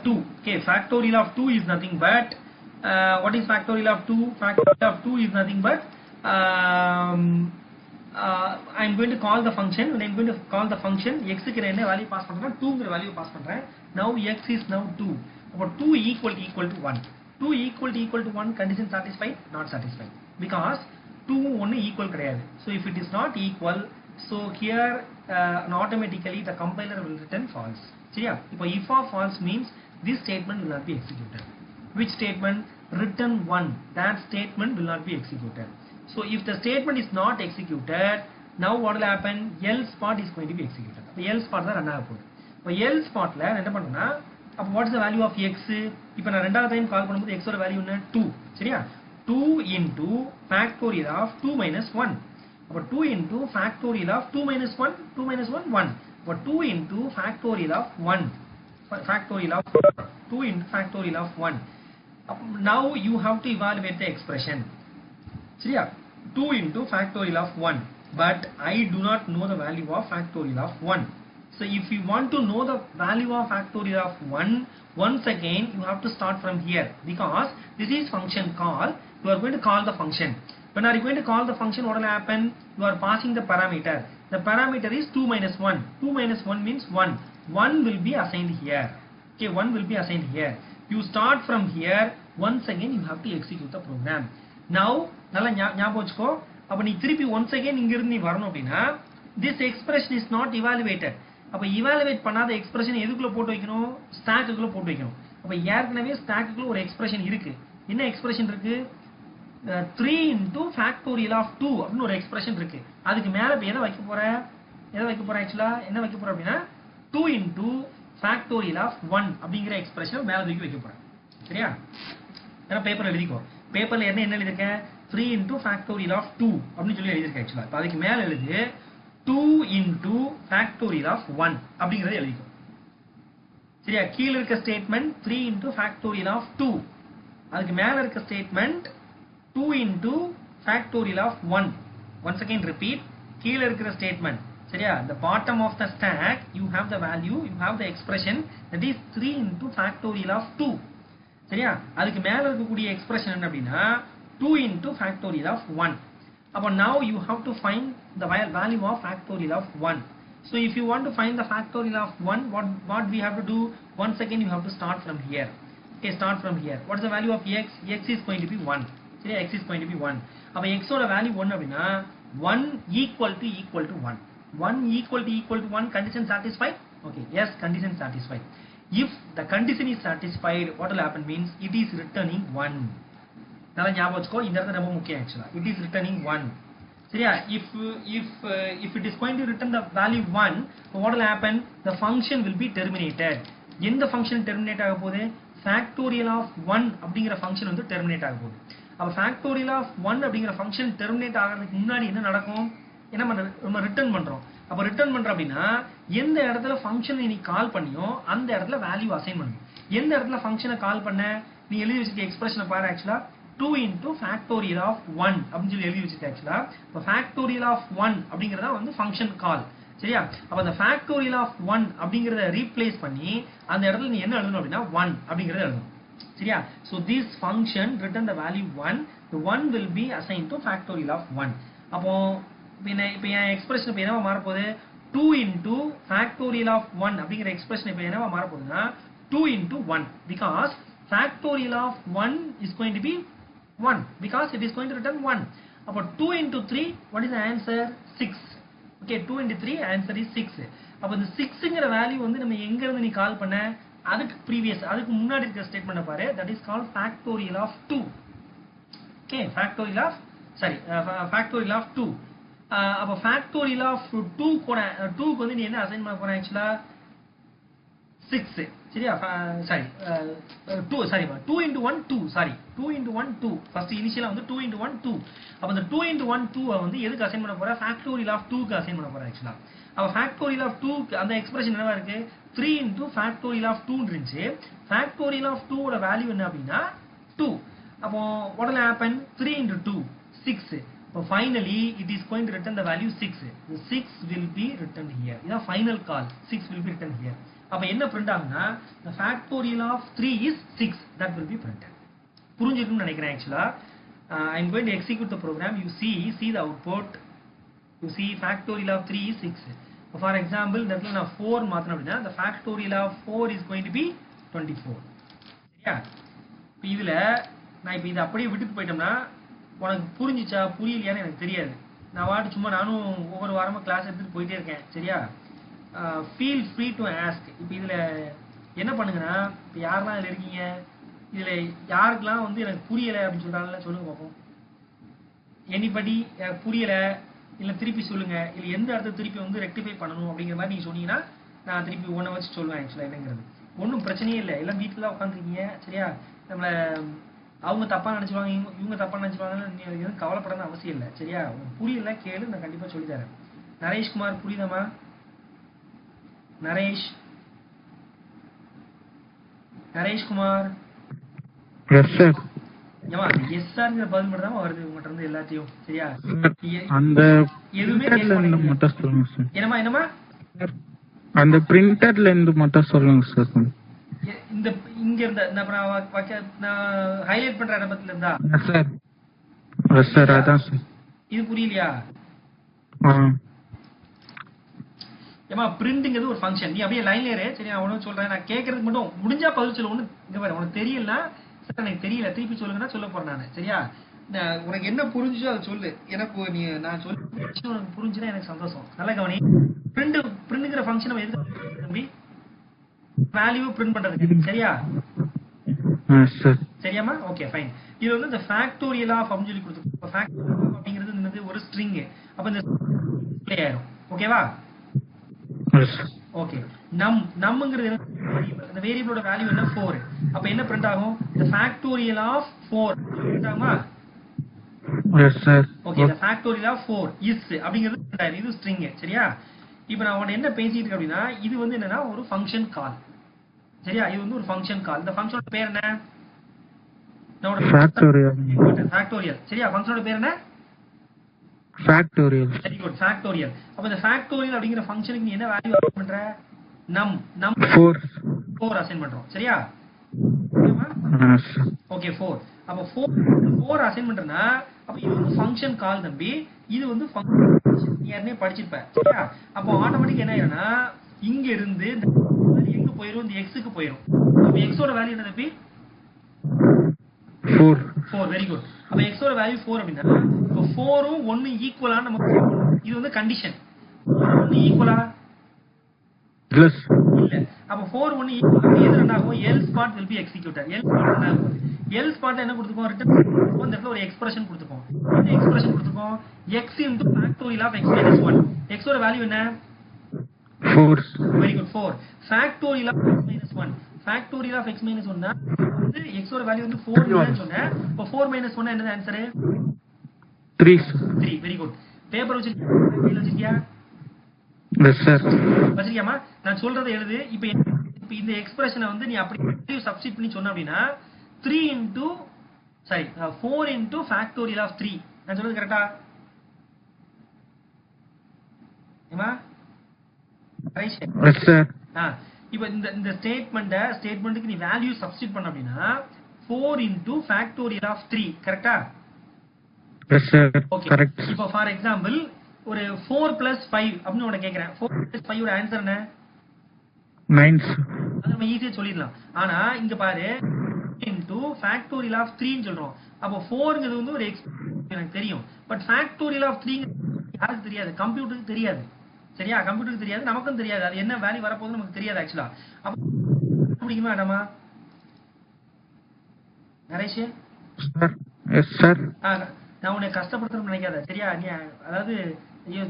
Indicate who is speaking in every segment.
Speaker 1: 2. Okay, factorial of 2 is nothing but what is factorial of 2? Factorial of 2 is nothing but I'm going to call the function. When I'm going to call the function, x க்கு என்ன value pass பண்றேன்னா 2 ங்கற value pass பண்றேன். Now x is now 2. அப்ப 2 equal to 1. 2 equal to 1 condition satisfied? Not satisfied. Because 2 1 equal கிடையாது. So if it is not equal, so here automatically the compiler will return false. சரியா? இப்போ if of false means this statement will not be executed. Which statement? Return 1. That statement will not be executed. So if the statement is not executed, now what will happen? Else part is going to be executed. அப்ப else part தான் run ஆக போகுது. இப்போ else partல நான் என்ன பண்றேன்னா, அப்ப what is the value of x? இப்போ நான் ரெண்டாவது டைம் கால் பண்ணும்போது x ஓட வேல்யூ என்ன? 2. சரியா? 2 into factorial of 2 minus 1. அப்ப 2 into factorial of 2 minus 1, 2 minus 1, 1. அப்ப 2 into factorial of 1. Factorial of 2 into factorial of 1. Now you have to evaluate the expression. சரியா? 2 into factorial of 1. But I do not know the value of factorial of 1. So if you want to know the value of factorial of 1, once again you have to start from here. Because this is function call. You are going to call the function. When are you going to call the function, what will happen? You are passing the parameter. The parameter is 2 minus 1. 2 minus 1 means 1. 1 will be assigned here. Okay, 1 will be assigned here. You start from here. Once again you have to execute the program. Now, நல்லா ஞாபகம் வச்சுக்கோ. அப்ப நீ திருப்பி once again இங்க இருந்து நீ வரணும் அப்படினா, this expression is not evaluated. அப்ப evaluate பண்ணாத expression எதுக்குள்ள போட்டு வைக்கணும்? ஸ்டாக்குக்குள்ள போட்டு வைக்கணும். அப்ப ஏற்கனவே ஸ்டாக்குக்குள்ள ஒரு expression இருக்கு. என்ன expression இருக்கு? 3 into factorial of 2 அப்படினு ஒரு expression இருக்கு. அதுக்கு மேல இப்ப எதை வைக்க போற? எதை வைக்க போற एक्चुअली? என்ன வைக்க போற அப்படினா 2 into factorial of 1 அப்படிங்கற expression மேல தூக்கி வைக்க போற. சரியா? நான் பேப்பர்ல எழுதிக்கோ. பேப்பர்ல என்ன எழுதிருக்கேன்? 3 into factorial of 2 அப்படினு சொல்லி எழுதிருக்கேன் एक्चुअली. அப்ப அதுக்கு மேல எழுது 2 into factorial of 1 அப்படிங்கறத எழுதிக்கோ. சரியா? கீழ இருக்க ஸ்டேட்மென்ட் 3 into factorial of 2. அதுக்கு மேல இருக்க statement 2 into factorial of 1. Once again repeat. கீழ இருக்கிற ஸ்டேட்மென்ட். சரியா? The bottom of the stack you have the value, you have the expression that is 3 into factorial of 2. சரியா? அதுக்கு மேல இருக்கக்கூடிய எக்ஸ்பிரஷன் என்ன அப்படினா 2 into factorial of 1. அப்ப now you have to find the value of factorial of 1. So if you want to find the factorial of 1, what we have to do? Once again you have to start from here. Okay, start from here. What is the value of x? X is going to be 1. சரியா? X is going to be 1. அப்ப x ஓட value 1 அப்படினா 1 equal to 1. 1 equal to 1 condition satisfied? Okay, yes, condition satisfied. If the condition is satisfied, what will happen means it is returning 1. நல்லா ஞாபகம் வச்சுக்கோ. இந்த இடத்துல ரொம்ப முக்கியம் एक्चुअली. It is returning 1. சரியா? If it is going to return the value 1, what will happen? The function will be terminated. எந்த function terminate ஆக போகுது? Factorial of 1 அப்படிங்கற function வந்து terminate ஆக போகுது. அப்ப factorial of 1 அப்படிங்கற function terminate ஆகிறதுக்கு முன்னாடி என்ன நடக்கும்? நம்ம ரிட்டர்ன் பண்றோம். அப்ப ரிட்டர்ன் பண்ற அப்படினா எந்த இடத்துல ஃபங்க்ஷனை நீ கால் பண்ணியோ அந்த இடத்துல வேல்யூ அசைன் பண்ணணும். எந்த இடத்துல ஃபங்க்ஷனை கால் பண்ண நீ எழுதி வச்சிருக்க எக்ஸ்பிரஷனை பாரு एक्चुअली 2 into factorial of 1 அப்படினு சொல்லி எழுதி வச்சிருக்க एक्चुअली. அப்ப factorial of 1 அப்படிங்கறத வந்து ஃபங்க்ஷன் கால். சரியா? அப்ப அந்த factorial of 1 அப்படிங்கறத ரீப்ளேஸ் பண்ணி அந்த இடத்துல நீ என்ன எழுதணும் அப்படினா 1 அப்படிங்கறத எழுதணும். சரியா? So this function return the value 1. The 1 will be assigned to factorial of 1. அப்போ இப்போ என் எக்ஸ்பிரஷன் இப்போ என்னவா மாற போகுது? 2 into factorial of 1 அப்படிங்கற எக்ஸ்பிரஷன் இப்போ என்னவா மாற போகுதுனா 2 into 1 because factorial of 1 is going to be 1 because it is going to return 1. அப்போ 2 into 3, what is the answer? 6. Okay, 2 into 3 answer is 6. அப்போ இந்த 6ங்கற வேல்யூ வந்து நம்ம எங்க இருந்து நீ கால் பண்ண? அதுக்கு முன்னாடி இருக்க ஸ்டேட்மென்ட் பாரு. that is called factorial of 2. Okay, factorial of 2. அப்ப factorial of 2 கூட 2 க்கு வந்து நீ என்ன அசைன் பண்ண போற एक्चुअली 6. சரியா? 2 into 1 2. Sorry 2 into 1 2. ஃபர்ஸ்ட் இனிஷியலா வந்து 2 into 1 2. அப்ப அந்த 2 into 1 2 வந்து எதுக்கு அசைன் பண்ண போற? factorial of 2 க்கு அசைன் பண்ண போற एक्चुअली. அப்ப factorial of 2 க்கு அந்த எக்ஸ்பிரஷன் என்னவா இருக்கு? 3 into factorial of 2 இருந்துச்சு. factorial of 2 ஓட வேல்யூ என்ன அப்படினா 2. அப்போ what will happen? 3 into 2 6. So finally it is going to return the value 6. The 6 will be written here. இதான் final call. 6 will be written here. அப்ப என்ன print ஆகும்னா the factorial of 3 is 6. That will be printed. புரிஞ்சிருக்கும்னு நினைக்கிறேன் actually. I'm going to execute the program. You see the output. You see factorial of 3 is 6. For example, இந்த இடத்துல நான் 4 மாத்தணும் அப்படின்னா the factorial of 4 is going to be 24. சரியா? இப்போ இதுல நான் இப்போ இதை அப்படியே விட்டுட்டு போயிட்டோம்னா உனக்கு புரிஞ்சிச்சா புரியலையான்னு எனக்கு தெரியாது. நான் வாட்டு சும்மா நானும் ஒவ்வொரு வாரமும் கிளாஸ் எடுத்துட்டு போயிட்டே இருக்கேன். சரியா? Feel free to ask. இப்போ இதுல என்ன பண்ணுங்கன்னா இப்போ யாரெல்லாம் இதுல இருக்கீங்க, இதுல யாருக்கெல்லாம் வந்து எனக்கு புரியலை அப்படின்னு சொல்றாங்கல்ல, சொல்லுங்க பார்ப்போம். எனிபடி எனக்கு புரியல இல்ல திருப்பி சொல்லுங்க, இல்ல எந்த இடத்துல திருப்பி வந்து ரெக்டிஃபை பண்ணணும் அப்படிங்கிற மாதிரி நீங்க சொன்னீங்கன்னா நான் திருப்பி ஒன்றை வச்சு சொல்லுவேன். ஆக்சுவலா என்னங்கிறது ஒன்றும் பிரச்சனையே இல்லை. எல்லாம் வீட்டில் தான் உட்காந்துருக்கீங்க. சரியா? நம்மளை அவங்க தப்பா நினைச்சுவாங்க, இவங்க தப்பா நினைச்சுவாங்கன்னு நீ எதுவும் கவலைப்படணும் அவசியம் இல்லை. சரியா? புரியல கேளு, நான் கண்டிப்பா சொல்லி தரேன். நரேஷ்குமார் புரியுதாமா? நரேஷ்குமார் எஸ் சார்ங்கிற பதில் மட்டும் தான் வருது உங்கள்கிட்ட இருந்து எல்லாத்தையும். சரியா?
Speaker 2: அந்த
Speaker 1: எதுவுமே என்னமா
Speaker 2: அந்த பிரிண்டர்ல இருந்து மட்டும் சொல்லுங்க சார்.
Speaker 1: இந்த இங்க இருந்த நான் ஹைலைட் பண்ற இடத்துல இருந்தா
Speaker 2: சார் அதான் சார்.
Speaker 1: இது புரியலையா? ஏமா பிரிண்டிங்கிறது ஒரு ஃபங்க்ஷன். நீ அப்படியே லைன்ல இரு. சரி, நான் ஒன்றும் சொல்றேன். நான் கேட்கறதுக்கு மட்டும் முடிஞ்சா பதில் சொல்ல. ஒன்று இங்க பாரு, உனக்கு தெரியலன்னா சார் எனக்கு தெரியல திருப்பி சொல்லுங்கன்னா சொல்ல போறேன் நான். சரியா? உனக்கு என்ன புரிஞ்சுச்சோ அதை சொல்லு. எனக்கு நீ நான் சொல்ல உனக்கு புரிஞ்சுன்னா எனக்கு சந்தோஷம். நல்ல கவனி. பிரிண்ட்ங்கிற ஃபங்க்ஷன் நம்ம எதுக்கு தம்பி? வேல்யூ பிரிண்ட் பண்றதுக்கு. சரியா? சரியாமா? Okay fine. இது வந்து இந்த ஃபேக்டோரியல் ஆஃப் அப்படின்னு சொல்லி கொடுத்துருக்கோம். ஃபேக்டோரியல் அப்படிங்கிறது என்னது? ஒரு ஸ்ட்ரிங். அப்ப இந்த டிஸ்ப்ளே ஆயிரும். ஓகேவா? ஓகே. நம்ங்கிறது இந்த வேரியபிளோட வேல்யூ என்ன? 4. அப்ப என்ன பிரிண்ட் ஆகும்? the factorial of 4 பிரிண்ட் ஆகுமா?
Speaker 2: Yes sir.
Speaker 1: Okay. the factorial of 4 is அப்படிங்கிறது பிரிண்ட் ஆயிரும். இது ஸ்ட்ரிங். சரியா? இப்போ நான் உன்னை என்ன பேசிட்டு இருக்கேன் அப்படின்னா இது வந்து என்னன்னா ஒரு ஃபங்க்ஷன் கால். சரியா? இது வந்து ஒரு ஃபங்க்ஷன் கால். இந்த ஃபங்க்ஷனோட பேர் என்ன? ஃபேக்டோரியல். சரியா? ஃபங்க்ஷனோட பேர் என்ன?
Speaker 2: ஃபேக்டோரியல்.
Speaker 1: Very good. ஃபேக்டோரியல். அப்ப இந்த ஃபேக்டோரியல் அப்படிங்கிற ஃபங்க்ஷனுக்கு நீ என்ன வேல்யூ அசைன் பண்ற? நம் 4 அசைன் பண்றோம். சரியா? ஓகே 4. அப்ப 4 அசைன் பண்றனா அப்ப இது வந்து ஃபங்க்ஷன் கால் தம்பி. இது வந்து ஃபங்க்ஷன் நீ ஏற்கனவே படிச்சிருப்ப. சரியா? அப்போ ஆட்டோமேட்டிக் என்ன ஆயிரும்னா இங்க இருந்து எங்க போயிரும்? இந்த x க்கு போயிரும். அப்ப x ஓட வேல்யூ என்ன தம்பி? 4. Very good. அப்ப x ஓட வேல்யூ 4 அப்படினா இப்போ 4ம் 1 ஈக்குவலா நமக்கு இது வந்து கண்டிஷன். 1 ஈக்குவலா
Speaker 2: பிளஸ்
Speaker 1: இல்ல. அப்ப 4 1 ஈக்குவலா எது என்ன ஆகும்? else part will be executed. else part என்ன கொடுத்துக்கோம்? ரிட்டர்ன் இந்த இடத்துல ஒரு எக்ஸ்பிரஷன் கொடுத்துக்கோம். இந்த எக்ஸ்பிரஷன் கொடுத்துக்கோம் x into factorial of x minus 1. x ஓட வேல்யூ என்ன?
Speaker 2: 4.
Speaker 1: Very good. 4 factorial of x minus 1. factorial of x minus 1 தான் வந்து x ஓட வேல்யூ வந்து 4 ன்னு சொன்னேன். அப்ப 4 minus 1 என்னது ஆன்சர்? 3. Very good. பேப்பர் வச்சிருக்கியா?
Speaker 2: Yes sir.
Speaker 1: வச்சிருக்கியாமா? நான் சொல்றதை எழுது. இப்போ இந்த எக்ஸ்பிரஷனை வந்து நீ அப்படி சப்ஸ்டிட் பண்ணி சொன்ன அப்படின்னா 4 into factorial of 3. நான் சொல்றது கரெக்டா? ஏமா?
Speaker 2: Yes sir.
Speaker 1: இப்போ இந்த ஸ்டேட்மெண்ட்டுக்கு நீ வேல்யூ சப்ஸ்டிட் பண்ண அப்படின்னா 4 into factorial of 3. கரெக்டா?
Speaker 2: Yes sir. கரெக்ட்.
Speaker 1: இப்போ ஃபார் எக்ஸாம்பிள் ஒரு 4 plus 5 அப்படின்னு உன்னை கேட்கிறேன். 4 plus 5 ஓட ஆன்சர் என்ன?
Speaker 2: 9.
Speaker 1: அது நம்ம ஈஸியா சொல்லிடலாம். ஆனா இங்க பாரு into factorial of 3 ன்னு சொல்றோம். அப்போ 4ங்கிறது வந்து ஒரு எனக்கு தெரியும். பட் factorial of 3 யாருக்கு தெரியாது? கம்ப்யூட்டருக்கு தெரியாது. சரியா? கம்ப்யூட்டருக்கு தெரியாது, நமக்கும் தெரியாது. அது என்ன வேல்யூ வரப்போகுதுன்னு நமக்கு தெரியாது ஆக்சுவலா. அப்ப பிடிக்குமா வேண்டாமா? நரேஷ்
Speaker 2: சார். Yes sir.
Speaker 1: நான் உன்னை கஷ்டப்படுத்தணும்னு நினைக்காத. சரியா? நீ அதாவது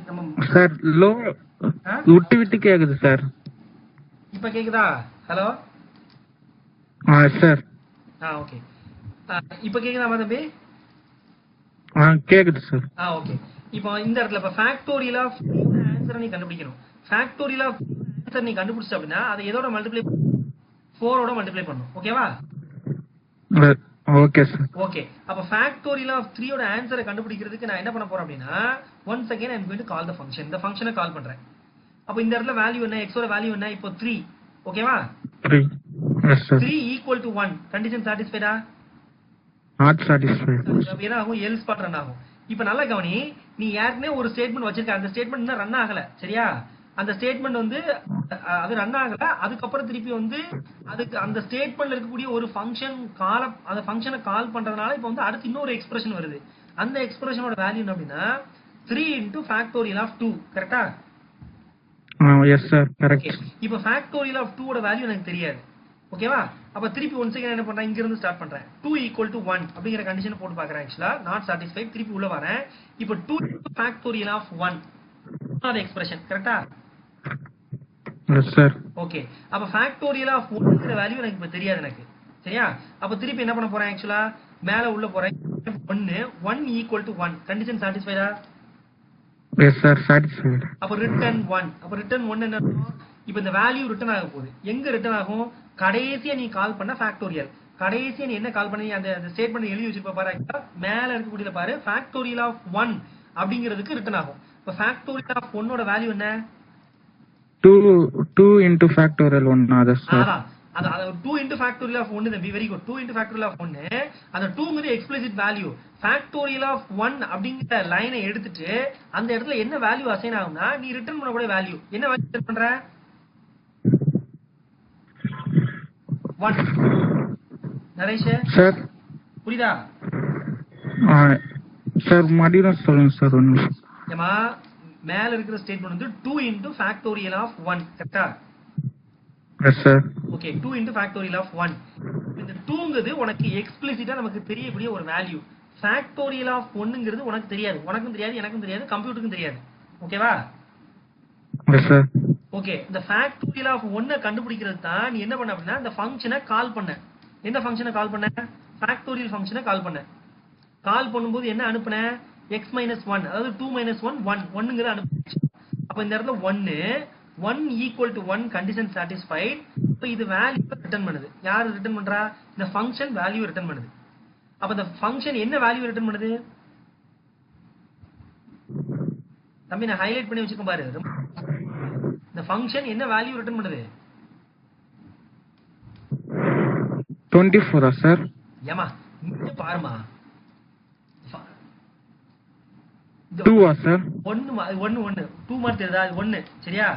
Speaker 1: நம்ம
Speaker 2: சார் லோ விட்டு கேக்குது சார்.
Speaker 1: இப்ப கேக்குதா? ஹலோ.
Speaker 2: சார்.
Speaker 1: ஓகே. இப்ப கேக்குதா தம்பி?
Speaker 2: கேக்குது சார்.
Speaker 1: ஓகே. இப்போ இந்த இடத்துல இப்ப ஃபேக்டோரியல் ஆஃப் ஆன்சரை நீ கண்டுபிடிக்கணும். ஃபேக்டோரியல் ஆஃப் ஆன்சர் நீ கண்டுபிடிச்ச அப்படின்னா அதை எதோட மல்டிப்ளை 4 ஓட மல்டிப்ளை பண்ணணும். ஓகேவா?
Speaker 2: Okay sir.
Speaker 1: ஓகே, அப்ப ஃபேக்டோரியல் ஆஃப் 3 ஓட ஆன்சரை கண்டுபிடிக்கிறதுக்கு நான் என்ன பண்ண போறேன் அப்படின்னா once again I am going to call the function. இந்த ஃபங்க்ஷனை கால் பண்றேன். அப்ப இந்த இடத்துல வேல்யூ என்ன, x ஓட வேல்யூ என்ன, இப்போ 3. ஓகேவா?
Speaker 2: 3. Yes sir.
Speaker 1: 3 equal to 1 condition சாட்டிஸ்ஃபைடா?
Speaker 2: Not satisfied.
Speaker 1: அப்ப என்ன ஆகும், எல்ஸ் பார்ட் ரன் ஆகும். இப்போ நல்லா கவனி, நீ ஏற்கனவே ஒரு ஸ்டேட்மெண்ட் வச்சிருக்க, அந்த ஸ்டேட்மெண்ட் இன்னும் ரன் ஆகல, சரியா? அந்த ஸ்டேட்மெண்ட் வந்து அது ரன் ஆகல, அதுக்கப்புறம் திருப்பி வந்து அதுக்கு அந்த ஸ்டேட்மெண்ட்ல இருக்கக்கூடிய ஒரு ஃபங்க்ஷன் கால், அந்த ஃபங்க்ஷனை கால் பண்றதுனால இப்போ வந்து அடுத்து இன்னொரு எக்ஸ்பிரஷன் வருது. அந்த எக்ஸ்பிரஷனோட வேல்யூ என்ன அப்படின்னா 3 into factorial of 2. கரெக்டா?
Speaker 2: Yes sir, correct.
Speaker 1: இப்போ ஃபேக்டோரியல் ஆஃப் 2 ஓட வேல்யூ எனக்கு தெரியாது. ஓகேவா? அப்ப திருப்பி ஒன் செகண்ட் என்ன பண்றேன், இங்க இருந்து ஸ்டார்ட் பண்றேன். 2 ஈக்குவல் டு 1 அப்படிங்கிற கண்டிஷனை போட்டு பார்க்கறேன். ஆக்சுவலா நாட் சாட்டிஸ்ஃபைட். திருப்பி உள்ள வரேன். இப்போ 2 ஃபேக்டோரியல் ஆஃப் 1 அது எக்ஸ்பிரஷன். கரெக்டா?
Speaker 2: Yes sir.
Speaker 1: ஓகே, அப்ப ஃபேக்டோரியல் ஆஃப் 1ங்கிற வேல்யூ எனக்கு இப்ப தெரியாது எனக்கு, சரியா? அப்ப திருப்பி என்ன பண்ண போறேன், ஆக்சுவலா மேல உள்ள போறேன். 1 ஈக்குவல் டு 1 கண்டிஷன் சாட்டிஸ்ஃபைடா?
Speaker 2: Yes sir, satisfied.
Speaker 1: அப்ப ரிட்டர்ன் 1. அப்ப ரிட்டர்ன் 1 என்ன அர்த்தம்? இப்போ இந்த வேல்யூ ரிட்டர்ன் ஆக போகுது. எங்க ரிட்டர்ன் ஆகும், கடைசியா நீ கால் பண்ண ஃபேக்டோரியல். கடைசியா நீ என்ன கால் பண்ணி அந்த ஸ்டேட்மெண்ட் எழுதி வச்சிருப்ப பாரு, மேல இருக்கக்கூடியத பாரு, ஃபேக்டோரியல் ஆஃப் 1 அப்படிங்கிறதுக்கு ரிட்டர்ன் ஆகும். இப்ப ஃபேக்டோரியல் ஆஃப் 1 ஓட வேல்யூ என்ன?
Speaker 2: 2 into factorial 1. அது சார்.
Speaker 1: அது 2 into factorial of 1 தம்பி, very good. 2 into factorial of 1, அந்த 2ங்கிறது எக்ஸ்பிளிசிட் வேல்யூ. ஃபேக்டோரியல் ஆஃப் 1 அப்படிங்கிற லைனை எடுத்துட்டு அந்த இடத்துல என்ன வேல்யூ அசைன் ஆகும்னா நீ ரிட்டர்ன் பண்ணக்கூடிய வேல்யூ என்ன வேல்யூ ரிட்டர்ன் பண்ற? 1. நரேஷ்
Speaker 2: சார்
Speaker 1: புரியுதா?
Speaker 2: சார் மறுபடியும் சொல்லுங்க சார். ஒன்று
Speaker 1: ஏமா மேல இருக்கிற ஸ்டேட்மெண்ட் வந்து 2 into factorial of 1. கரெக்டா?
Speaker 2: Yes sir.
Speaker 1: Okay, 2 into factorial of 1. இந்த 2ங்கிறது உனக்கு எக்ஸ்பிளிசிட்டா நமக்கு தெரியக்கூடிய ஒரு வேல்யூ. ஃபேக்டோரியல் ஆஃப் 1ங்கிறது உனக்கு தெரியாது, உனக்கும் தெரியாது, எனக்கும் தெரியாது, கம்ப்யூட்டருக்கும் தெரியாது. ஓகேவா?
Speaker 2: Yes sir.
Speaker 1: ஓகே, இந்த ஃபேக்டோரியல் ஆஃப் 1 கண்டுபிடிக்கிறது தான் நீ என்ன பண்ண அப்படின்னா இந்த ஃபங்க்ஷனை கால் பண்ண. எந்த ஃபங்க்ஷனை கால் பண்ண? ஃபேக்டோரியல் ஃபங்க்ஷனை கால் பண்ண. கால் பண்ணும்போது என்ன அனுப்புன? x minus 1, அதாவது 2 minus 1 1 1ங்கிறது அனுப்பு. அப்ப இந்த இடத்துல 1 ஈக்குவல் டு 1 கண்டிஷன் சாட்டிஸ்ஃபைட். இப்போ இது வேல்யூ ரிட்டர்ன் பண்ணுது. யார் ரிட்டர்ன் பண்றா? இந்த ஃபங்க்ஷன் வேல்யூ ரிட்டர்ன் பண்ணுது. அப்ப இந்த ஃபங்க்ஷன் என்ன வேல்யூ ரிட்டர்ன் பண்ணுது தம்பி? நான் ஹைலைட் பண்ணி வச்சிருக்கேன் பாரு. இந்த ஃபங்க்ஷன் என்ன வேல்யூ ரிட்டர்ன் பண்ணுது?
Speaker 2: 24 சார்.
Speaker 1: ஏமா இங்க பாருமா,
Speaker 2: 2 சார்.
Speaker 1: 1 2 மார்க் தெரியுதா? 1 சரியா?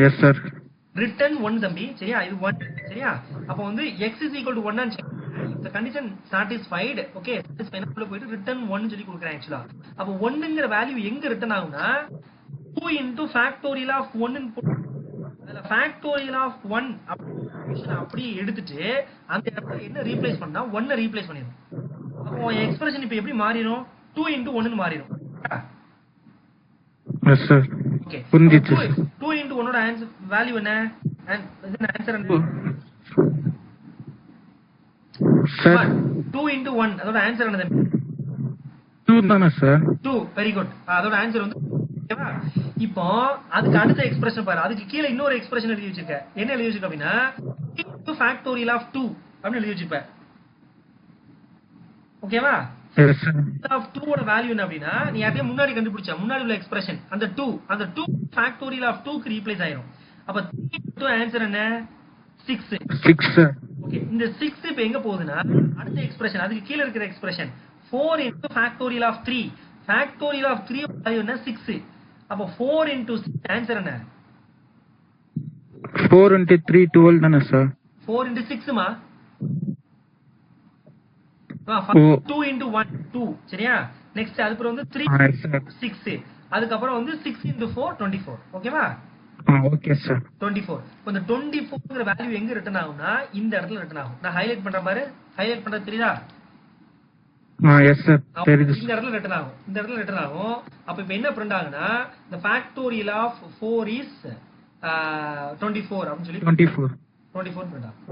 Speaker 2: Yes sir.
Speaker 1: ரிட்டர்ன் 1 தம்பி, சரியா? இது 1 சரியா? அப்ப வந்து x is equal to 1 ன்னு இந்த கண்டிஷன் சாட்டிஸ்ஃபைட். ஓகே, சாட்டிஸ்ஃபைட் உள்ள போயிட்டு ரிட்டர்ன் 1 சொல்லி கொடுக்குறேன். ஆக்சுவலா அப்ப 1ங்கிற வேல்யூ எங்க ரிட்டர்ன் ஆகும்னா 2 into factorial of 1 ன்னு போட்டு அதுல factorial of 1 அப்படியே எடுத்துட்டு அந்த இடத்துல என்ன ரீப்ளேஸ் பண்ணா 1 ரீப்ளேஸ் பண்ணிரும். அப்போ எக்ஸ்பிரஷன் இப்போ எப்படி மாறிரும்? 2 into 1 ன்னு மாறிரும்.
Speaker 2: Yes sir.
Speaker 1: ஓகே,
Speaker 2: புரிஞ்சிச்சு.
Speaker 1: 2 into 1 ஓட ஆன்சர் வேல்யூ என்ன? ஆன்சர் என்ன
Speaker 2: சார்?
Speaker 1: 2 into 1 அதோட ஆன்சர் என்னது?
Speaker 2: 2 தானே சார்? 2.
Speaker 1: Very good. அதோட ஆன்சர் வந்து ஓகேவா? இப்போ அதுக்கு அடுத்த எக்ஸ்பிரஷன் பாரு, அதுக்கு கீழ இன்னொரு எக்ஸ்பிரஷன் எழுதி வச்சிருக்க. என்ன எழுதி வச்சிருக்க அப்படின்னா ஃபேக்டோரியல் ஆஃப் 2 அப்படின்னு எழுதி வச்சிருப்ப. ஓகேவா?
Speaker 2: Yes sir.
Speaker 1: ஆஃப் 2 ஓட வேல்யூ என்ன அப்படின்னா நீ அதே முன்னாடி கண்டுபிடிச்ச முன்னாடி உள்ள எக்ஸ்பிரஷன் அந்த 2 ஃபேக்டோரியல் ஆஃப் 2 க்கு ரீப்ளேஸ் ஆயிரும். அப்ப 3 ஆன்சர் என்ன? 6
Speaker 2: சார்.
Speaker 1: ஓகே, இந்த 6 இப்போ எங்க போகுதுன்னா அடுத்த எக்ஸ்பிரஷன் அதுக்கு கீழ இருக்கிற expression 4 into factorial of 3. factorial of 3 value என்ன? 6. அப்ப 4 into 6 ஆன்சர் என்ன?
Speaker 2: 4 into 3 12 தானே சார்?
Speaker 1: 4 into 6 மா? 2 into 1 2 சரியா? நெக்ஸ்ட் அதுக்கு வந்து 3 6. அதுக்கு அப்புறம் வந்து 6 into 4 24. ஓகேவா?
Speaker 2: Okay sir.
Speaker 1: 24. இப்போ இந்த 24ங்கிற வேல்யூ எங்க ரிட்டர்ன் ஆகும்னா இந்த இடத்துல ரிட்டர்ன் ஆகும். நான் ஹைலைட் பண்ற பாரு, ஹைலைட் பண்றது தெரியுதா?
Speaker 2: எஸ் சார், தெரியுது.
Speaker 1: இந்த இடத்துல ரிட்டர்ன் ஆகும், இந்த இடத்துல ரிட்டர்ன் ஆகும். அப்ப இப்போ என்ன பிரிண்ட் ஆகுனா the factorial of 4 is 24 அப்படின்னு சொல்லி 24 பிரிண்ட் ஆகும்.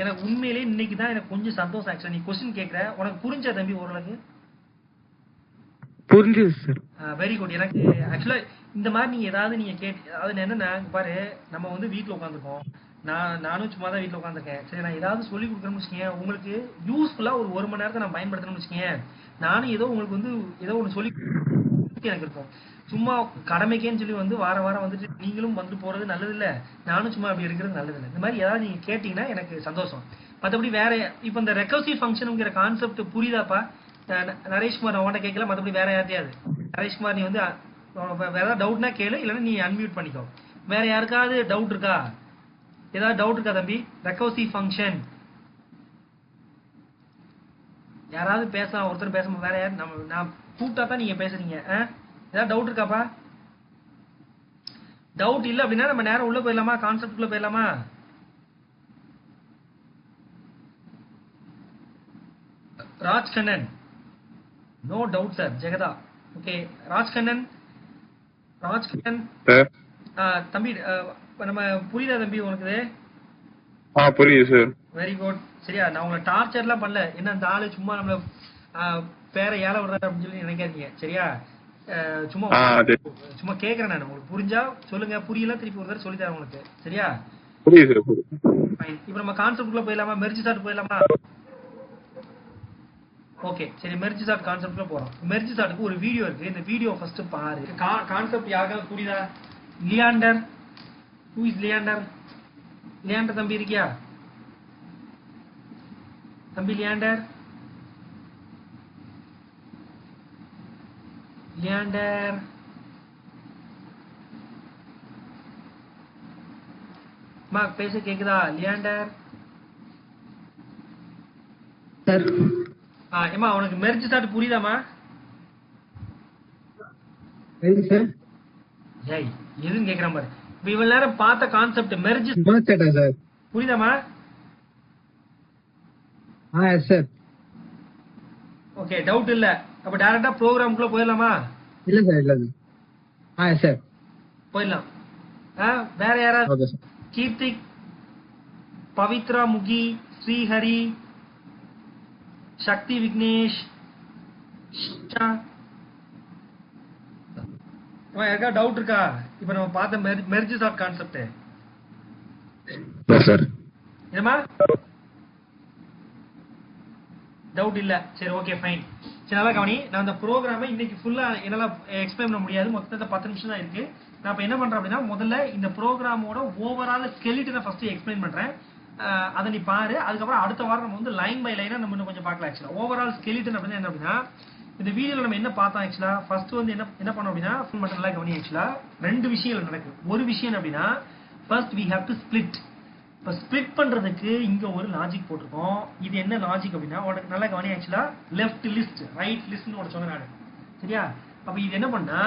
Speaker 1: எனக்கு உண்மையிலேயே இன்னைக்கு தான் எனக்கு கொஞ்சம் சந்தோஷம். ஆக்சுவலா நீ क्वेश्चन கேக்குற, உனக்கு புரிஞ்சா தம்பி? ஓரளவுக்கு
Speaker 2: புரிஞ்சுது சார்.
Speaker 1: Very good. எனக்கு ஆக்சுவலா இந்த மாதிரி நீங்க ஏதாவது நீங்க கேட்டு அதாவது என்னன்னா பாரு, நம்ம வந்து வீட்ல உட்காந்துருக்கோம், நானும் சும்மா தான் வீட்டில் உட்காந்துருக்கேன். சரி, நான் ஏதாவது சொல்லி கொடுக்குறேன்னு வச்சுக்கேன், உங்களுக்கு யூஸ்ஃபுல்லாக ஒரு மணி நேரத்தை நான் பயன்படுத்தணும்னு வச்சுக்கேன், நானும் ஏதோ உங்களுக்கு வந்து ஏதோ ஒன்று சொல்லி எனக்கு இருக்கும். சும்மா கடமைக்கேன்னு சொல்லி வந்து வாரம் வந்துட்டு நீங்களும் வந்துட்டு போறது நல்லது இல்ல, நானும் சும்மா அப்படி இருக்கிறது நல்லது இல்லை. இந்த மாதிரி ஏதாவது நீங்க கேட்டீங்கன்னா எனக்கு சந்தோஷம். மற்றபடி வேற இப்போ இந்த ரெக்கர்சிவ் ஃபங்க்ஷனுங்கிற கான்செப்ட் புரியுதாப்பா? நரேஷ்குமார் நான் உன்கிட்ட கேட்கல, மற்றபடி வேற யார்ட்டையாவது. நரேஷ்குமார் நீ வந்து வேற ஏதாவது டவுட்னா கேளு, இல்லைன்னா நீ அன்மியூட் பண்ணிக்கோ. வேற யாருக்காவது டவுட் இருக்கா? ஏதாவது டவுட் இருக்கா தம்பி? ரெக்கர்சிவ் ஃபங்க்ஷன் யாராவது பேசலாம், ஒருத்தர் பேச வேற யார்? நான் கூப்பிட்டா தான் நீங்க பேசுறீங்க. ஏதாவது டவுட் இருக்காப்பா? டவுட் இல்ல அப்படின்னா நம்ம நேரம் உள்ள போயிடலாமா? கான்செப்ட் உள்ள போயிடலாமா? Rajkannan, no doubt sir. Jegatha, okay. Rajkannan தம்பி, நம்ம புரியுதா தம்பி உனக்கு?
Speaker 2: புரியுது சார்.
Speaker 1: Very good. சரியா, நான் உங்களை டார்ச்சர்லாம் பண்ணல. என்ன அந்த ஆளு சும்மா நம்மள பேர ஏழை விடுறாரு அப்படின்னு சொல்லி நினைக்காதீங்க. சரியா, சும்மா கேக்குறேன் நான். உங்களுக்கு புரிஞ்சா சொல்லுங்க, புரியல திருப்பி ஒரு தடவை சொல்லி தரேன் உங்களுக்கு. சரியா,
Speaker 2: புரியுது சார்.
Speaker 1: இப்ப நம்ம கான்செப்ட்குள்ள போயிடலாமா? மெர்ஜ் சார்ட் போயிடலாமா? ஓகே, சரி, மெர்ஜ் சார்ட் கான்செப்ட்ல போறோம். மெர்ஜ் சார்ட்டுக்கு ஒரு வீடியோ இருக்கு, இந்த வீடியோ ஃபர்ஸ்ட் பாரு. கான்செப்ட் யாருக்காவது புரியுதா? Leander, who is Leander? Leander தம்பி இருக்கியா தம்பி? லியாண்டர் பேச கேக்குதா? Leander
Speaker 3: sir.
Speaker 1: ஏமா உனக்கு மெர்ஜ் சார்ட் புரியுதாமா?
Speaker 3: சார்
Speaker 1: ஏய் எதுன்னு கேக்குறான் பாரு. இப்ப இவ்வளவு நேரம் பார்த்த கான்செப்ட் மெர்ஜ்
Speaker 3: சார்
Speaker 1: புரியுதாமா?
Speaker 3: சார்.
Speaker 1: ஓகே, டவுட் இல்ல. அப்ப டைரக்டா ப்ரோகிராம்க்குள்ள போயிடலாமா?
Speaker 3: இல்ல சார், இல்ல சார்.
Speaker 1: போயிடலாம். வேற யாராவது? கீர்த்திக், பவித்ரா, முகி, ஸ்ரீஹரி, சக்தி, விக்னேஷ், யாருக்கா டவுட் இருக்கா? இப்ப நம்ம பார்த்த மெர்ஜ் சார்ட் கான்செப்ட்
Speaker 2: சார்.
Speaker 1: என்னமா டவுட் இல்ல? சரி, ஓகே, ஃபைன். சரி, நல்லா கவனி. நான் அந்த ப்ரோக்ராமை இன்னைக்கு ஃபுல்லா என்னால எக்ஸ்பிளைன் பண்ண முடியாது, மொத்தத்தை 10 நிமிஷம் தான் இருக்கு. நான் இப்ப என்ன பண்றேன் அப்படின்னா, முதல்ல இந்த ப்ரோக்ராமோட ஓவரால் ஸ்கெலிட்டனை ஃபர்ஸ்ட் எக்ஸ்பிளைன் பண்றேன். அதை நீ பாரு. அதுக்கப்புறம் அடுத்த வாரம் நம்ம வந்து லைன் பை லைனா நம்ம இன்னும் கொஞ்சம் பார்க்கலாம். ஆக்சுவலா ஓவரால் ஸ்கெலிட்டன் அப்படின்னா என்ன அப்படின்னா, இந்த வீடியோல நம்ம என்ன பார்த்தோம் ஆக்சுவலா, ஃபர்ஸ்ட் வந்து என்ன பண்ணோம் அப்படின்னா, மட்டும் நல்லா கவனி. ஆக்சுவலா 2 விஷயங்கள் நடக்கும். ஒரு விஷயம் அப்படின்னா, first we have to split. இப்போ ஸ்பிளிட் பண்றதுக்கு இங்க ஒரு லாஜிக் போட்டிருக்கோம். இது என்ன லாஜிக் அப்படின்னா, உனக்கு நல்லா கவனி. ஆக்சுவலா லெஃப்ட் லிஸ்ட் ரைட் லிஸ்ட்னு உனக்கு சொன்ன நாடு. சரியா, அப்ப இது என்ன பண்ணா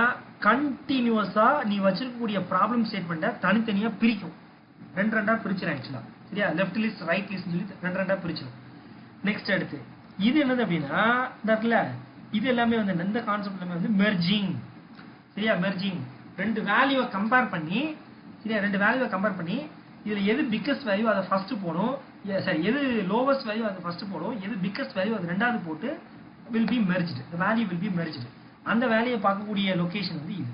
Speaker 1: கண்டினியூஸா நீ வச்சிருக்கக்கூடிய ப்ராப்ளம் ஸ்டேட்மெண்ட்டை தனித்தனியா பிரிக்கும். 2 பிரிச்சிடும் ஆக்சுவலா. சரியா, லெஃப்ட் லிஸ்ட் ரைட் லிஸ்ட் சொல்லி 2 பிரிச்சிடும். நெக்ஸ்ட் அடுத்து இது என்னது அப்படின்னா, இந்த இடத்துல இது எல்லாமே வந்து இந்த கான்செப்ட் எல்லாமே வந்து மெர்ஜிங். சரியா, மெர்ஜிங் 2 வேல்யூவை கம்பேர் பண்ணி, சரியா, 2 வேல்யூவை கம்பேர் பண்ணி இதுல எது பிக்கஸ்ட் வேல்யூ அதை ஃபர்ஸ்ட் போடும், சரி எது லோவஸ்ட் வேல்யூ அதை ஃபர்ஸ்ட் போடும், எது பிக்கஸ்ட் வேல்யூ அது ரெண்டாவது போட்டு will be merged. the value will be merged. அந்த வேல்யூவை பார்க்கக்கூடிய லொகேஷன் வந்து இது.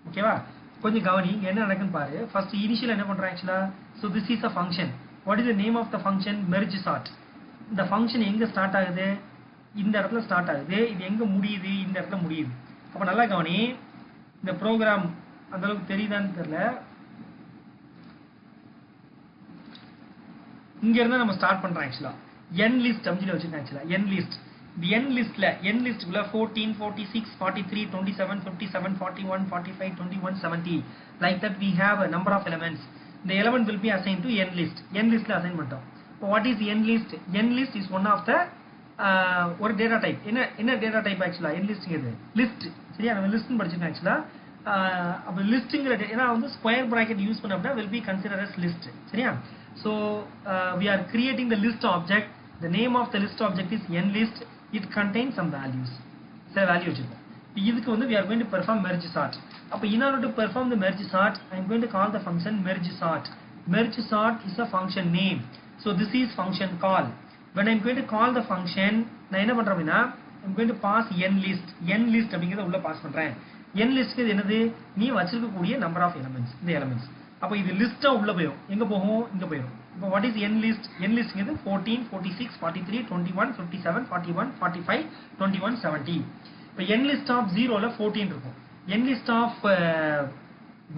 Speaker 1: ஓகேவா, கொஞ்சம் கவனி என்ன நடக்குன்னு பாரு. ஃபர்ஸ்ட் இனிஷியல் என்ன பண்றேன் ஆக்சுவலா, so this is a function. what is the name of the function? merge sort. இந்த ஃபங்க்ஷன் எங்க ஸ்டார்ட் ஆகுது? இந்த இடத்துல ஸ்டார்ட் ஆகுது. இது எங்க முடியுது? இந்த இடத்துல முடியுது. அப்ப நல்லா கவனி. இந்த ப்ரோக்ராம் அந்த அளவுக்கு தெரியுதான்னு தெரியல. இங்க இருந்து நம்ம ஸ்டார்ட் பண்றோம். ஆக்சுவலா n லிஸ்ட் அப்படின்னு வச்சிருக்கேன். ஆக்சுவலா n லிஸ்ட், இந்த n லிஸ்ட்குள்ள 14, 46, 43, 27, 57, 41, 45, 21, 70 like that we have a number of elements. The element will be assigned to n list. n listல அசைன் பண்ணிட்டோம். So what is n list? n list is one of the ஒரு data type. என்ன data type ஆக்சுவலா n லிஸ்ட்ங்கிறது? List. சரியா, நம்ம லிஸ்ட்னு படிச்சிருக்கோம் ஆக்சுவலா. அப்ப லிஸ்ட்ங்கிற ஏன்னா வந்து ஸ்கொயர் பிராக்கெட் யூஸ் பண்ண அப்படின்னா will be considered as list. சரியா, so we are creating the list object. The name of the list object is n list. It contains some values. சில வேல்யூ வச்சிருக்கோம். இதுக்கு வந்து we are going to perform merge sort. அப்ப in order to perform the merge sort, I am going to call the function merge sort. Merge sort is a function name. So this is function call. When I am going to call the function, நான் என்ன பண்றேன் அப்படின்னா, I am going to pass n list. n list அப்படிங்கறத உள்ள pass பண்றேன். n listக்கு இது என்னது? நீ வச்சிருக்கக்கூடிய நம்பர் ஆஃப் எலிமெண்ட்ஸ், இந்த எலிமெண்ட்ஸ். அப்போ இது லிஸ்டா உள்ள போயிடும். எங்க போகும்? இங்க போயிடும். இப்போ what is n list? n list ங்கிறது 14 46 43 21 57 41 45 21 70. இப்போ n list of 0 ல 14 இருக்கும், n list of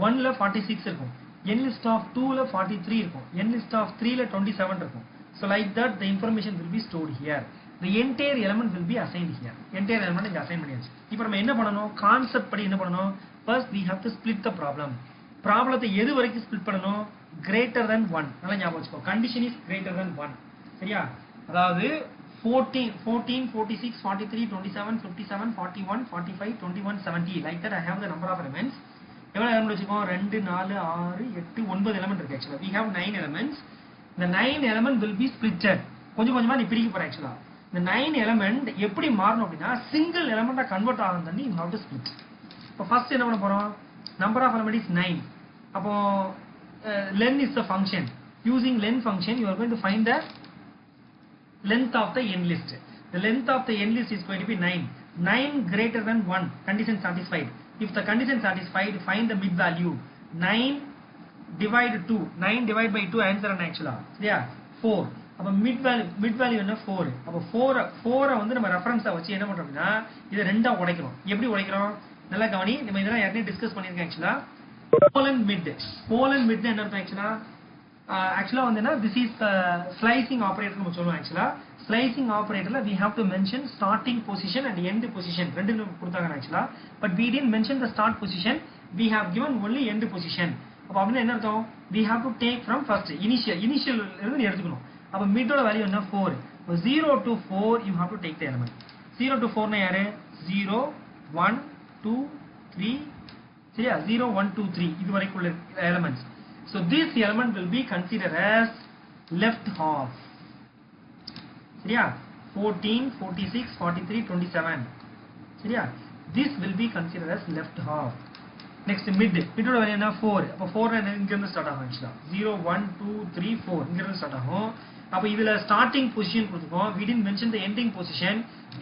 Speaker 1: 1 ல 46 இருக்கும், n list of 2 ல 43 இருக்கும், n list of 3 ல 27 இருக்கும். So like that the information will be stored here. The entire element will be assigned here. Entire element இங்க assign பண்ணியாச்சு. இப்போ நம்ம என்ன பண்ணணும்? கான்செப்ட் படி என்ன பண்ணணும்? First we have to split the problem. ப்ராப்ளத்தை எது வரைக்கும் ஸ்ப்ளிட் பண்ணணும்? Greater than 1. நல்லா ஞாபகம் வச்சுக்கோ. Condition is greater than 1. சரியா? அதாவது 14 46 43 27 57 41 45 21 70. like that I have the number of elements. எவ்வளவு எலிமெண்ட் வச்சுக்கோ? 2 4 6 8 9 எலிமெண்ட் இருக்கு. ஆக்சுவலா we have 9 elements. The 9 element will be splitted. கொஞ்சம் கொஞ்சமா நீ பிரிக்க போற. ஆக்சுவலா இந்த 9 element எப்படி மாறணும் அப்படின்னா சிங்கிள் எலிமெண்டா கன்வெர்ட் ஆகும் தண்ணி you have to split. இப்போ ஃபர்ஸ்ட் என்ன பண்ண போறோம்? number of element is 9. அப்போ len is the function. Using len function you are going to find the length of the n list. The length of the n list is going to be 9. 9 greater than 1, condition satisfied. If the condition satisfied, find the mid value. 9 divide 2. 9 divide by 2 answer and actually. Yeah, 4. அப்போ mid value என்ன 4. அப்போ 4 வந்து நம்ம ரெஃபரன்ஸா வச்சு என்ன பண்றோம் அப்படின்னா இதை ரெண்டா உடைக்கிறோம். எப்படி உடைக்கிறோம்? நல்லா கவனி. நம்ம இதெல்லாம் ஏற்கனவே டிஸ்கஸ் பண்ணிருக்கோம். ஆக்சுவலா Poland mid என்ன அர்த்தம்? ஆக்சுவலா வந்து this is the slicing operator நம்ம சொல்லுவோம். ஆக்சுவலா slicing operatorல we have to mention starting position and end position ரெண்டு கொடுத்தாங்க. ஆக்சுவலா but we didn't mention the start position, we have given only end position. அப்ப அப்படின்னா என்ன அர்த்தம்? we have to take from first initial இருந்து எடுத்துக்கணும். அப்ப மிட்டோட வேல்யூ என்ன? 4. 0 to 4 you have to take the element. 0 to 4 னா யாரு? 0 1 2 3 சரியா? 0 1 2 3 இது வரைக்கும் உள்ள elements. So this element will be considered as left half. சரியா? 14 46 43 27 சரியா? This will be considered as left half. Next midோட வேல்யூ என்ன? 4. அப்ப 4 இங்க இருந்து ஸ்டார்ட் ஆகும். ஆக்சுவலா 0 1 2 3 4 இங்க இருந்து ஸ்டார்ட் ஆகும். அப்ப இதுல ஸ்டார்டிங் பொசிஷன் கொடுத்துக்கோம். we didn't mention the ending position.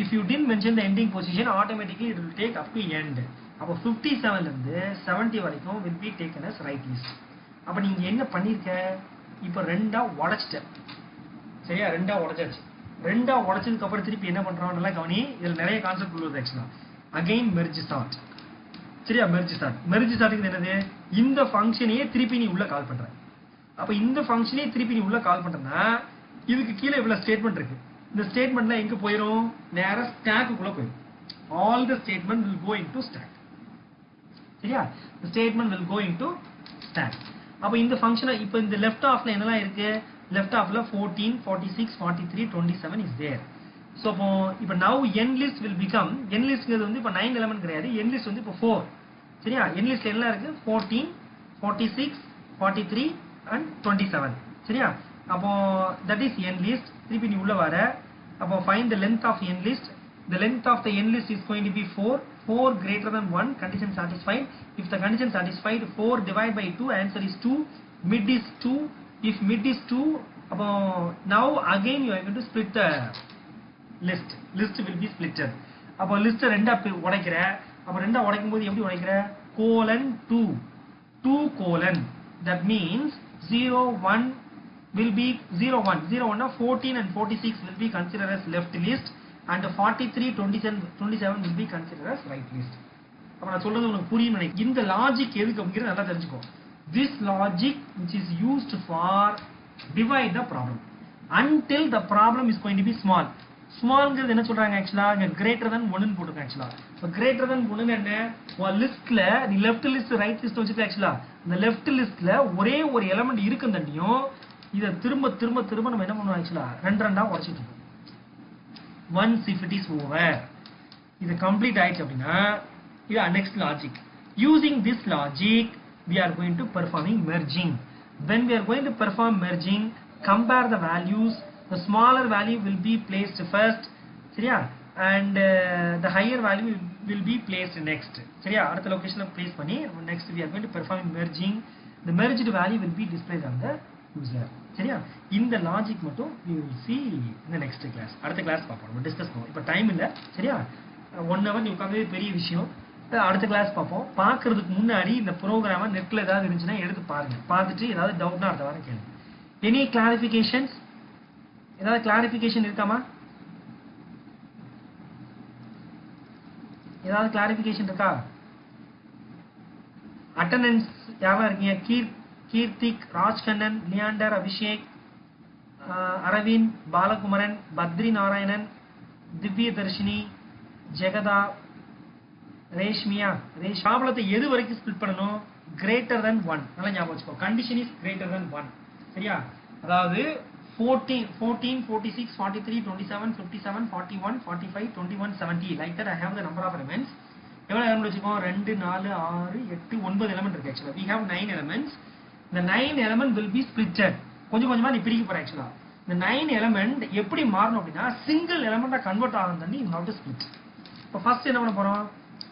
Speaker 1: If you didn't mention the ending position, automatically it will take up to end. அப்போ 57 ல இருந்து 70 வரைக்கும் will be taken as right list. அப்ப நீங்க என்ன பண்ணிருக்க? இப்போ ரெண்டா உடைச்சிட்ட. சரியா? ரெண்டா உடைச்சாச்சு. ரெண்டா உடைச்சதுக்கு அப்புறம் திருப்பி என்ன பண்றோம்? நல்லா கவனி. இதுல நிறைய கான்செப்ட் உள்ளது. ஆக்சுவலா அகைன் மெர்ஜ் சார்ட். சரியா? மெர்ஜ் சார்ட்க்கு என்னது? இந்த ஃபங்க்ஷனையே திருப்பி நீ உள்ள கால் பண்ற. அப்ப இந்த ஃபங்க்ஷனையே திருப்பி நீ உள்ள கால் பண்றனா இதுக்கு கீழே இவ்வளவு ஸ்டேட்மெண்ட் இருக்கு. இந்த ஸ்டேட்மெண்ட்ல எங்க போயிடும்? நேரா ஸ்டாக்குக்குள்ள போயிடும். all the statement will go into stack. சரியா? the statement will go into stack. அப்ப இந்த ஃபங்க்ஷனை இப்போ இந்த லெஃப்ட் ஹாஃப்ல என்னலாம் இருக்கு? லெஃப்ட் ஹாஃப்ல 14 46 43 27 is there. so இப்போ now n list will become n listங்கிறது வந்து இப்போ 9 எலிமெண்ட் கிடையாது. n list வந்து இப்போ 4. சரியா? n listல என்ன இருக்கு? 14 46 43 and 27. சரியா? அப்போ that is n list. திருப்பி நீ உள்ள வர. அப்போ find the length of n list. The length of the n list is going to be 4. 4 greater than 1, condition satisfied. If the condition satisfied, 4 divided by 2, answer is 2. Mid is 2. If mid is 2, now again you are going to split the list. List will be splitted. அப்போ list ரெண்டா உடைக்கிற. அப்போ ரெண்டா உடைக்கும் போது எப்படி உடைக்கிற? colon 2 2 colon. That means 0 1 will be 0 1 0 1 14 and 46 will be considered as left list. And 43 27 will be considered as right list. அப்ப நான் சொல்றது உங்களுக்கு புரியும் நினைக்கிறேன். இந்த லாஜிக் எதுக்கு அப்படிங்கறது நல்லா தெரிஞ்சுக்கோ. This logic which is used for divide the problem until the problem is going to be small. ஸ்மால்ங்கிறது என்ன சொல்றாங்க? ஆக்சுவலா இங்க greater than 1 ன்னு போட்டுருக்காங்க. ஆக்சுவலா இப்போ greater than 1 என்ன? ஒரு லிஸ்ட்ல நீ லெஃப்ட் லிஸ்ட் ரைட் லிஸ்ட் வச்சுக்க. ஆக்சுவலா இந்த லெஃப்ட் லிஸ்ட்ல ஒரே ஒரு எலிமெண்ட் இருக்கும் தண்டியும் இதை திரும்ப திரும்ப திரும்ப நம்ம என்ன பண்ணுவோம்? ஆக்சுவலா ரெண்டா உடைச்சிட்டு இருக்கோம். Once if it is over, இது complete ஆயிடுச்சு அப்படின்னா இது next logic. Using this logic, we are going to performing merging. When we are going to perform merging, compare the values. The smaller value will be placed first, சரியா? And the higher value will be placed next. சரியா? அடுத்த லொகேஷன்ல place பண்ணி next we are going to perform merging. The merged value will be displayed on the user. சரியா? இந்த logic மட்டும் we will see in the next class. அடுத்த class பார்ப்போம். நம்ம discuss பண்ணுவோம். இப்போ டைம் இல்ல. சரியா? 1 hour நீ உட்கார்ந்ததே பெரிய விஷயம். அடுத்த கிளாஸ் பார்ப்போம். பார்க்கறதுக்கு முன்னாடி இந்த ப்ரோக்ராமை நெட்ல ஏதாவது இருந்துச்சுன்னா எடுத்து பாருங்க. பார்த்துட்டு ஏதாவது டவுட்னா அடுத்த வாரம் கேளுங்க. Any clarifications? ஏதாவது கிளாரிஃபிகேஷன் இருக்காமா? ஏதாவது கிளாரிஃபிகேஷன் இருக்கா? அட்டெண்டன்ஸ் யாரா இருக்கீங்க? கீர்த்திக், ராஜ்கண்ணன், லியாண்டர், அபிஷேக், அரவிந்த், பாலகுமரன், பத்ரி நாராயணன், திவ்ய தர்ஷினி, ஜெகதா, ரேஷ்மியா. ப்ராப்ளத்தை எது வரைக்கும் ஸ்பிளிட் பண்ணணும்? Greater than 1. நல்லா ஞாபகம் வச்சுக்கோ. Condition is greater than 1. சரியா? அதாவது 14, 46, 43, 27, 57, 41, 45, 21, 70. Like that I have the number of elements. எவ்வளவு எலிமெண்ட் வச்சுக்கோம்? 2, 4, 6, 8, 9 எலிமெண்ட் இருக்கு. ஆக்சுவலா we have 9 elements. The 9 element will be splitted. கொஞ்சம் கொஞ்சமா நீ பிரிக்க போற. ஆக்சுவலா இந்த 9 எலிமெண்ட் எப்படி மாறணும் அப்படின்னா சிங்கிள் எலிமெண்டா கன்வெர்ட் ஆகும் தண்ணி you have to split. இப்போ ஃபர்ஸ்ட் என்ன பண்ண போறோம்?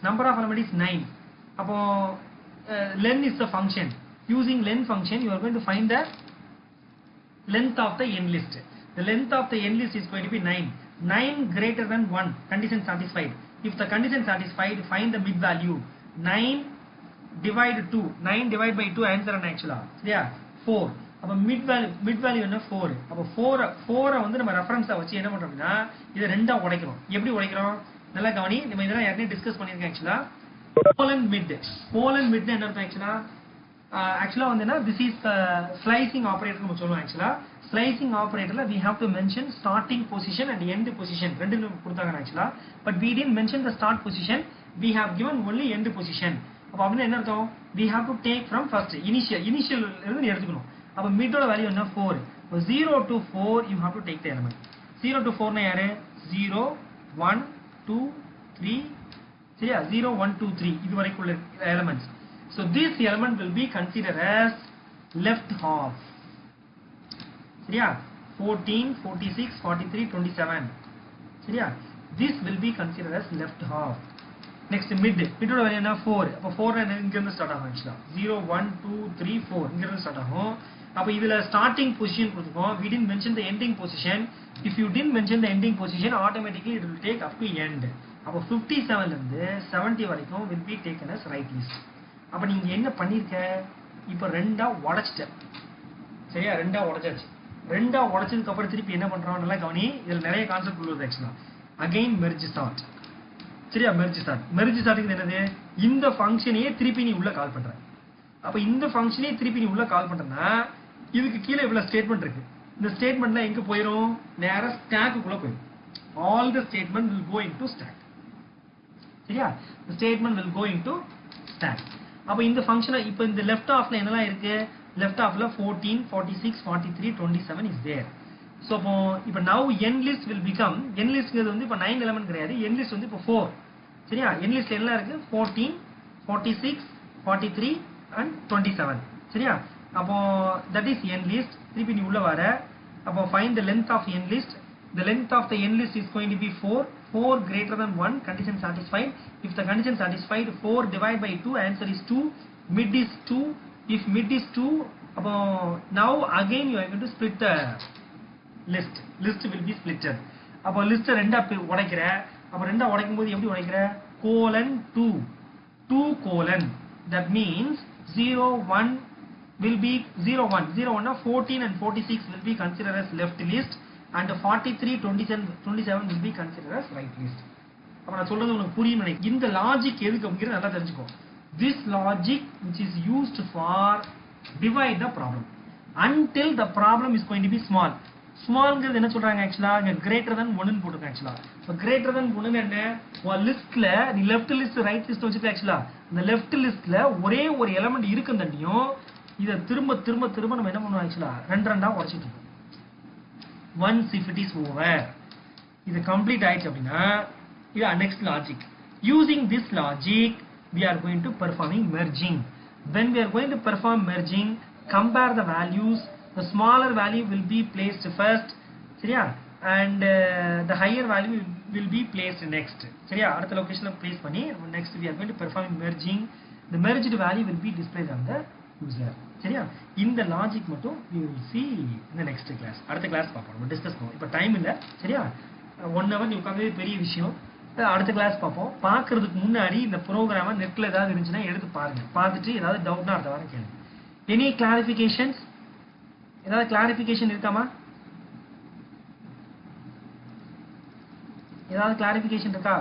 Speaker 1: Number of element is 9. அப்போ len is the function. Using len function you are going to find the length of the n list. The length of the n list is going to be 9. 9 greater than 1. Condition satisfied. If the condition satisfied, find the mid value. 9 divide 2. 9 divide by 2 answer and actual. Yeah, 4. அப்ப mid value என்ன 4. அப்ப 4 வந்து நம்ம ரெஃபரன்ஸா வச்சு என்ன பண்றோம்னா இத ரெண்டா உடைக்கிறோம். எப்படி உடைக்கிறோம்? நல்லா கவனி. நம்ம இதெல்லாம் ஏற்கனவே டிஸ்கஸ் பண்ணிருக்கோம். ஆக்சுவலா போலன் மிட் என்ன அர்த்தம்? ஆக்சுவலா வந்துனா this is slicing operator நம்ம சொல்லுவோம். ஆக்சுவலா slicing operatorல we have to mention starting position and end position ரெண்டு கொடுத்தாங்க. ஆக்சுவலா but we didn't mention the start position, we have given only end position. அப்ப அப்படினா என்ன அர்த்தம்? we have to take from first initial இருந்து எடுத்துக்கணும். அப்ப மிட்டோட வேல்யூ என்ன? 4. 0 to 4 you have to take the element. 0 to 4 னா யாரு? 0 1 2 3. சரியா? 0 1 2 3 இது வரைக்கும் உள்ள elements. So this element will be considered as left half. சரியா? 14 46 43 27. சரியா? This will be considered as left half. Next மிட்டோட வேல்யூ என்ன? 4. அப்ப 4 இங்க இருந்து ஸ்டார்ட் ஆகும். ஆக்சுவலா 0 1 2 3 4 இங்க இருந்து ஸ்டார்ட் ஆகும். அப்ப இதுல ஸ்டார்டிங் பொசிஷன் கொடுத்துக்கோம். we didn't mention the ending position. If you didn't mention the ending position, automatically it will take up to end. அப்ப 57 ல இருந்து 70 வரைக்கும் will be taken as right list. அப்ப நீங்க என்ன பண்ணிருக்க? இப்ப ரெண்டா உடைச்சிட்ட. சரியா? ரெண்டா உடைச்சாச்சு. ரெண்டா உடைச்சதுக்கு அப்புறம் திருப்பி என்ன பண்றோம்? நல்லா கவனி. இதுல நிறைய கான்செப்ட் உள்ளது. ஆக்சுவலா அகைன் மெர்ஜ் ஸ்டார்ட். சரியா? மெர்ஜ் ஸ்டார்ட்க்கு என்னது? இந்த ஃபங்க்ஷனையே திருப்பி நீ உள்ள கால் பண்ற. அப்ப இந்த ஃபங்க்ஷனையே திருப்பி நீ உள்ள கால் பண்றனா இதுக்கு கீழ இவ்வளவு ஸ்டேட்மெண்ட் இருக்கு. இந்த ஸ்டேட்மெண்ட்ல எங்க போயிரும்? நேரா ஸ்டாக்குக்குள்ள போயிரும். all the statement will go into stack. சரியா? the statement will go into stack. அப்ப இந்த ஃபங்க்ஷனை இப்ப இந்த லெஃப்ட் ஹாஃப்ல என்னலாம் இருக்கு? லெஃப்ட் ஹாஃப்ல 14 46 43 27 is there. so இப்ப now n list will become n listங்கிறது வந்து இப்ப 9 எலிமெண்ட் கிடையாது. n list வந்து இப்ப 4. சரியா? n listல என்ன இருக்கு? 14 46 43 and 27. சரியா? அப்போ that is n list. திருப்பி நீ உள்ள வர. அப்போ find the length of n list. The length of the n list is going to be 4. 4 greater than 1, condition satisfied. If the condition satisfied, 4 divided by 2, answer is 2. Mid is 2. If mid is 2, now again you are going to split the list. List will be splitted. அப்போ list ரெண்டா உடைக்கிற. அப்போ ரெண்டா உடைக்கும் போது எப்படி உடைக்கிற? colon 2. 2 colon. That means 0 1 will be 0 1. 0 1 14 and 46 will be considered as left list. And 43 27 will be considered as right list. அப்ப நான் சொல்றது உங்களுக்கு புரியும் நினைக்கிறேன். இந்த லாஜிக் எதுக்கு அப்படிங்கறது நல்லா தெரிஞ்சுக்கோ. This logic which is used for divide the problem until the problem is going to be small. ஸ்மால்ங்கிறது என்ன சொல்றாங்க? ஆக்சுவலா இங்க greater than 1 ன்னு போட்டுருக்காங்க. ஆக்சுவலா இப்போ greater than 1 என்ன? ஒரு லிஸ்ட்ல நீ லெஃப்ட் லிஸ்ட் ரைட் லிஸ்ட் வச்சுட்டு ஆக்சுவலா இந்த லெஃப்ட் லிஸ்ட்ல ஒரே ஒரு எலிமெண்ட் இருக்குந்தண்டியும் இத திரும்ப திரும்ப திரும்ப நம்ம என்ன பண்ணுவோம்? ஆக்சுவலா ரெண்டா உடைச்சிட்டு இருக்கோம். once if it is over, இது complete ஆயிடுச்சு அப்படின்னா இது next logic. Using this logic we are going to performing merging. When we are going to perform merging, compare the values. The smaller value will be placed first. சரியா? and the higher value will be placed next. சரியா? அடுத்த லொகேஷன்ல place பண்ணி next we are going to perform merging. The merged value will be displayed on the user. சரியா? இந்த logic மட்டும் we will see in the next class. அடுத்த class பார்ப்போம். நம்ம discuss பண்ணுவோம். இப்போ டைம் இல்ல. சரியா? 1 hour நீ உட்கார்ந்ததே பெரிய விஷயம். அடுத்த கிளாஸ் பார்ப்போம். பார்க்கறதுக்கு முன்னாடி இந்த ப்ரோக்ராமை நெட்ல ஏதாவது இருந்துச்சுன்னா எடுத்து பாருங்க. பார்த்துட்டு ஏதாவது டவுட்னா அடுத்த வாரம் கேளுங்க. Any clarifications? ஏதாவது கிளாரிஃபிகேஷன் இருக்காமா? ஏதாவது கிளாரிஃபிகேஷன் இருக்கா?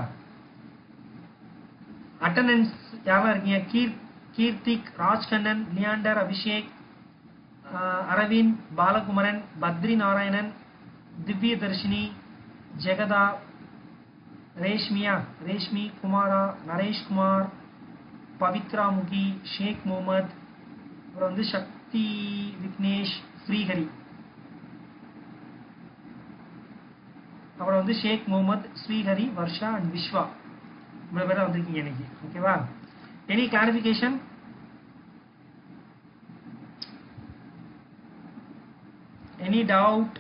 Speaker 1: அட்டெண்டன்ஸ் யாரா இருக்கீங்க? கீர்த்திக், ராஜ்கண்ணன், லியாண்டர், அபிஷேக், அரவிந்த், பாலகுமரன், பத்ரி நாராயணன், திவ்ய தர்ஷினி, ஜெகதா, ரேஷ்மி, குமாரா, நரேஷ் குமார், பவித்ரா முகி, ஷேக் முகமது, அப்புறம் வந்து சக்தி, விக்னேஷ், ஸ்ரீஹரி, அப்புறம் வந்து ஷேக் முகமது, ஸ்ரீஹரி, வர்ஷா அண்ட் விஸ்வா. இவ்வளவு பேரா வந்திருக்கீங்க இன்னைக்கு. ஓகேவா? Any clarification? Any doubt?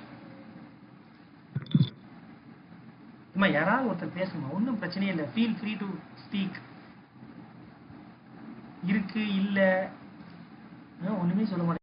Speaker 1: யாராவது ஒருத்தர் பேசுமா, ஒன்றும் பிரச்சனையே இல்லை. Feel free to speak. இருக்கு இல்ல ஒண்ணுமே சொல்ல மாட்டேன்.